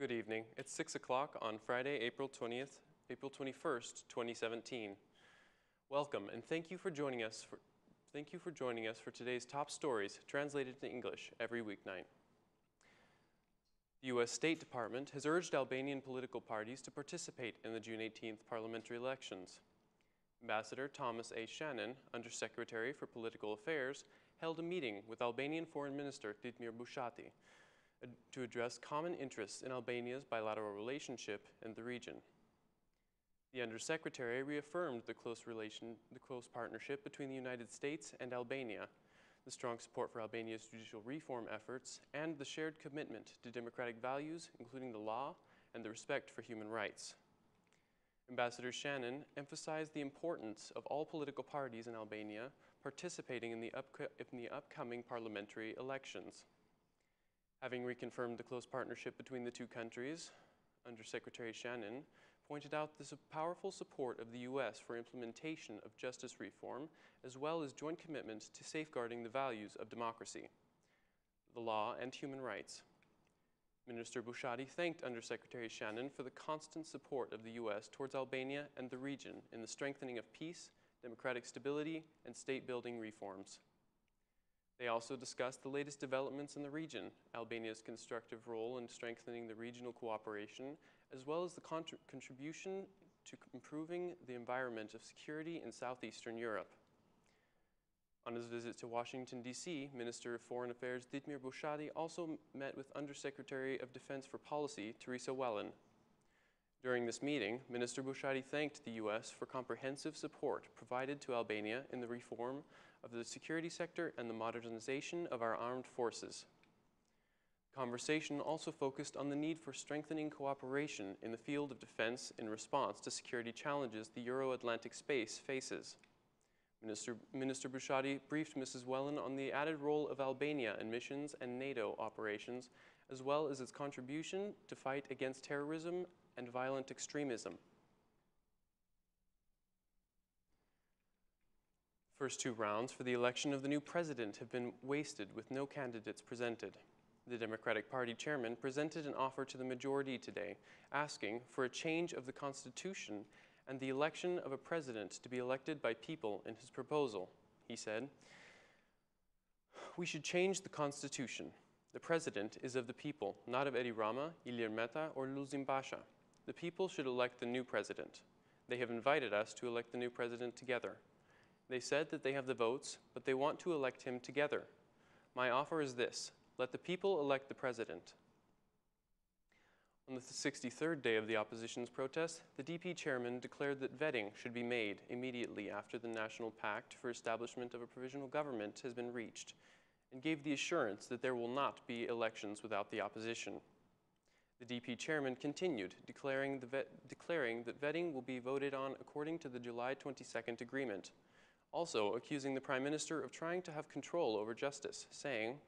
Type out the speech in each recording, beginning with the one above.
Good evening. It's 6 o'clock on Friday, April 21st, 2017. Welcome and thank you for joining us for today's top stories translated to English every weeknight. The U.S. State Department has urged Albanian political parties to participate in the June 18th parliamentary elections. Ambassador Thomas A. Shannon, Undersecretary for Political Affairs, held a meeting with Albanian Foreign Minister Ditmir Bushati to address common interests in Albania's bilateral relationship in the region. The Undersecretary reaffirmed the close partnership between the United States and Albania, the strong support for Albania's judicial reform efforts, and the shared commitment to democratic values, including the law and the respect for human rights. Ambassador Shannon emphasized the importance of all political parties in Albania participating in the upcoming parliamentary elections. Having reconfirmed the close partnership between the two countries, Undersecretary Shannon pointed out the powerful support of the U.S. for implementation of justice reform, as well as joint commitment to safeguarding the values of democracy, the law, and human rights. Minister Bushati thanked Undersecretary Shannon for the constant support of the U.S. towards Albania and the region in the strengthening of peace, democratic stability, and state-building reforms. They also discussed the latest developments in the region, Albania's constructive role in strengthening the regional cooperation, as well as the contribution to improving the environment of security in southeastern Europe. On his visit to Washington, D.C., Minister of Foreign Affairs Ditmir Bushati also met with Undersecretary of Defense for Policy Teresa Wellen. During this meeting, Minister Bushati thanked the U.S. for comprehensive support provided to Albania in the reform of the security sector and the modernization of our armed forces. The conversation also focused on the need for strengthening cooperation in the field of defense in response to security challenges the Euro-Atlantic space faces. Minister Bushati briefed Mrs. Wellen on the added role of Albania in missions and NATO operations, as well as its contribution to fight against terrorism and violent extremism. First two rounds for the election of the new president have been wasted with no candidates presented. The Democratic Party chairman presented an offer to the majority today, asking for a change of the Constitution and the election of a president to be elected by people in his proposal. He said, "We should change the Constitution. The president is of the people, not of Edi Rama, Ilir Meta, or Lulzim Basha. The people should elect the new president. They have invited us to elect the new president together. They said that they have the votes, but they want to elect him together. My offer is this: let the people elect the president." On the 63rd day of the opposition's protest, the DP chairman declared that vetting should be made immediately after the National Pact for Establishment of a Provisional Government has been reached, and gave the assurance that there will not be elections without the opposition. The DP chairman continued, declaring that vetting will be voted on according to the July 22nd agreement, also accusing the Prime Minister of trying to have control over justice, saying,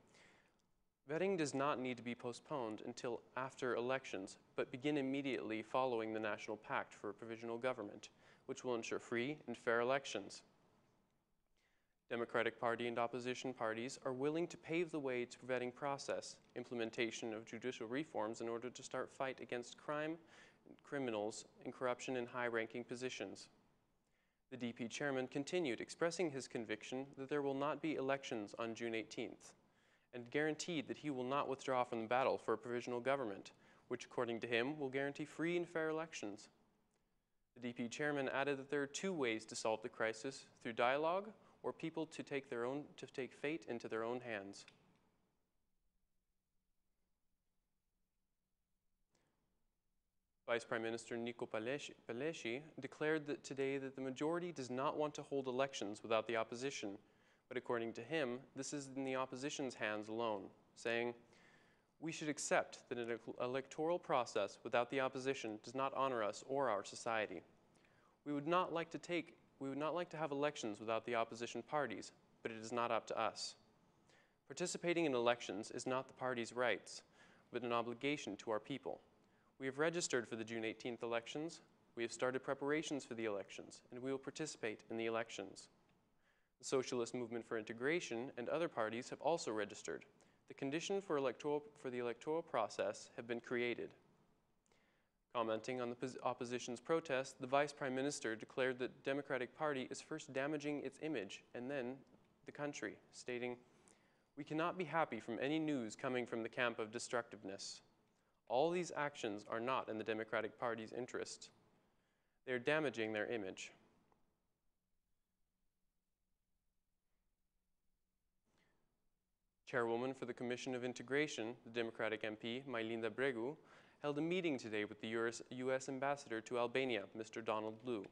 "Vetting does not need to be postponed until after elections, but begin immediately following the National Pact for a Provisional Government, which will ensure free and fair elections." Democratic Party and opposition parties are willing to pave the way to vetting process, implementation of judicial reforms in order to start fight against crime, criminals, and corruption in high-ranking positions. The DP chairman continued expressing his conviction that there will not be elections on June 18th, and guaranteed that he will not withdraw from the battle for a provisional government, which, according to him, will guarantee free and fair elections. The DP chairman added that there are two ways to solve the crisis: through dialogue, or people to take fate into their own hands. Vice Prime Minister Niko Peleshi declared today that the majority does not want to hold elections without the opposition, but according to him, this is in the opposition's hands alone, saying, "We should accept that an electoral process without the opposition does not honor us or our society. We would not like to have elections without the opposition parties, but it is not up to us. Participating in elections is not the party's rights, but an obligation to our people. We have registered for the June 18th elections, we have started preparations for the elections, and we will participate in the elections. The Socialist Movement for Integration and other parties have also registered. The conditions for the electoral process have been created. Commenting on the opposition's protest, the Vice Prime Minister declared that the Democratic Party is first damaging its image and then the country, stating, "We cannot be happy from any news coming from the camp of destructiveness. All these actions are not in the Democratic Party's interest. They are damaging their image." Chairwoman for the Commission of Integration, the Democratic MP, MP Bregu, held a meeting today with the U.S. Ambassador to Albania, Mr. Donald Lu.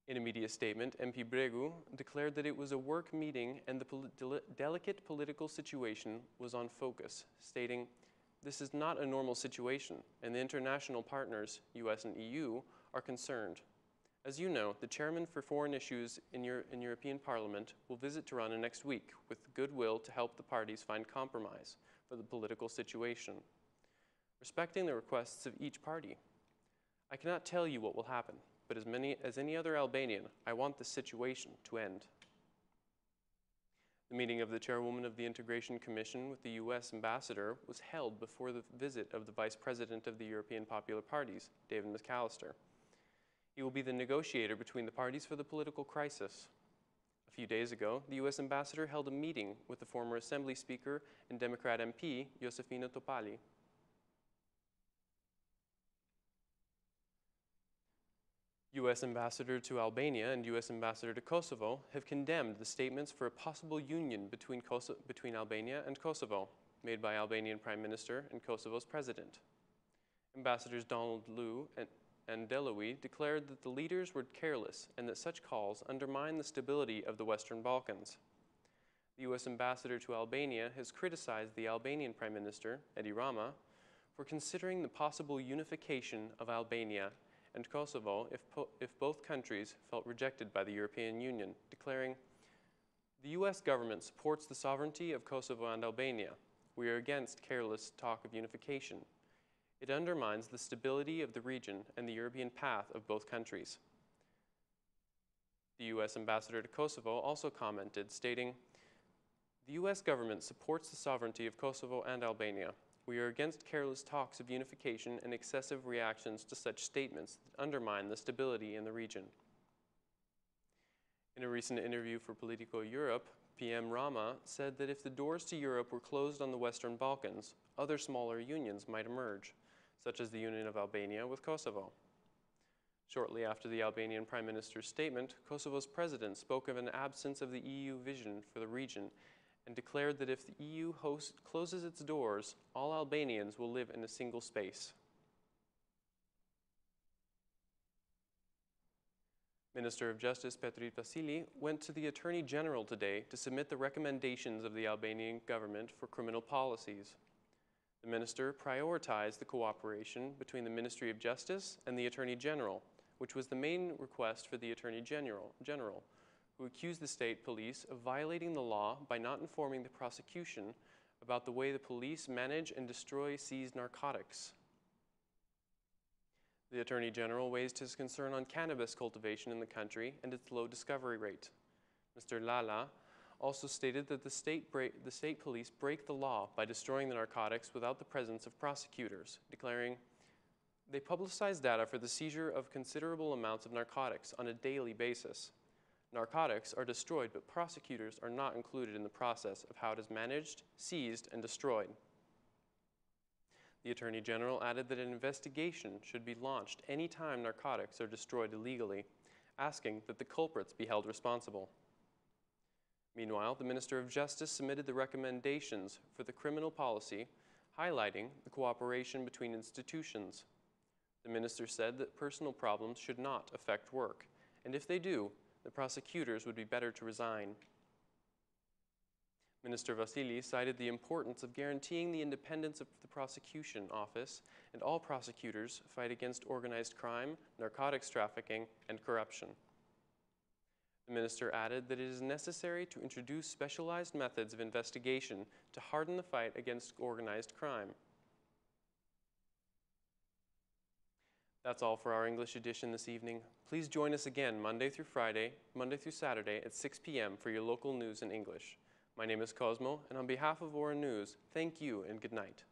In a media statement, MP Bregu declared that it was a work meeting and the delicate political situation was on focus, stating, "This is not a normal situation, and the international partners, US and EU, are concerned. As you know, the chairman for foreign issues in European Parliament will visit Tirana next week with goodwill to help the parties find compromise for the political situation, respecting the requests of each party. I cannot tell you what will happen, but as any other Albanian, I want this situation to end." The meeting of the chairwoman of the Integration Commission with the U.S. ambassador was held before the visit of the vice president of the European Popular Parties, David McAllister. He will be the negotiator between the parties for the political crisis. A few days ago, the U.S. ambassador held a meeting with the former Assembly Speaker and Democrat MP, Josefina Topali. U.S. Ambassador to Albania and U.S. Ambassador to Kosovo have condemned the statements for a possible union between Albania and Kosovo, made by Albanian Prime Minister and Kosovo's President. Ambassadors Donald Lu and Deloui declared that the leaders were careless and that such calls undermine the stability of the Western Balkans. The U.S. Ambassador to Albania has criticized the Albanian Prime Minister, Edi Rama, for considering the possible unification of Albania and Kosovo if both countries felt rejected by the European Union, declaring, "The U.S. government supports the sovereignty of Kosovo and Albania. We are against careless talk of unification. It undermines the stability of the region and the European path of both countries." The U.S. ambassador to Kosovo also commented, stating, "The U.S. government supports the sovereignty of Kosovo and Albania. We are against careless talks of unification and excessive reactions to such statements that undermine the stability in the region." In a recent interview for Politico Europe, PM Rama said that if the doors to Europe were closed on the Western Balkans, other smaller unions might emerge, such as the Union of Albania with Kosovo. Shortly after the Albanian Prime Minister's statement, Kosovo's president spoke of an absence of the EU vision for the region and declared that if the EU closes its doors, all Albanians will live in a single space. Minister of Justice Petrit Vasili went to the Attorney General today to submit the recommendations of the Albanian government for criminal policies. The minister prioritized the cooperation between the Ministry of Justice and the Attorney General, which was the main request for the Attorney General, who accused the state police of violating the law by not informing the prosecution about the way the police manage and destroy seized narcotics. The Attorney General raised his concern on cannabis cultivation in the country and its low discovery rate. Mr. Llalla also stated that the state police break the law by destroying the narcotics without the presence of prosecutors, declaring, "They publicize data for the seizure of considerable amounts of narcotics on a daily basis. Narcotics are destroyed, but prosecutors are not included in the process of how it is managed, seized, and destroyed." The Attorney General added that an investigation should be launched any time narcotics are destroyed illegally, asking that the culprits be held responsible. Meanwhile, the Minister of Justice submitted the recommendations for the criminal policy, highlighting the cooperation between institutions. The minister said that personal problems should not affect work, and if they do, the prosecutors would be better to resign. Minister Vasili cited the importance of guaranteeing the independence of the prosecution office and all prosecutors fight against organized crime, narcotics trafficking, and corruption. The minister added that it is necessary to introduce specialized methods of investigation to harden the fight against organized crime. That's all for our English edition this evening. Please join us again Monday through Saturday at 6 p.m. for your local news in English. My name is Cosmo, and on behalf of Ora News, thank you and good night.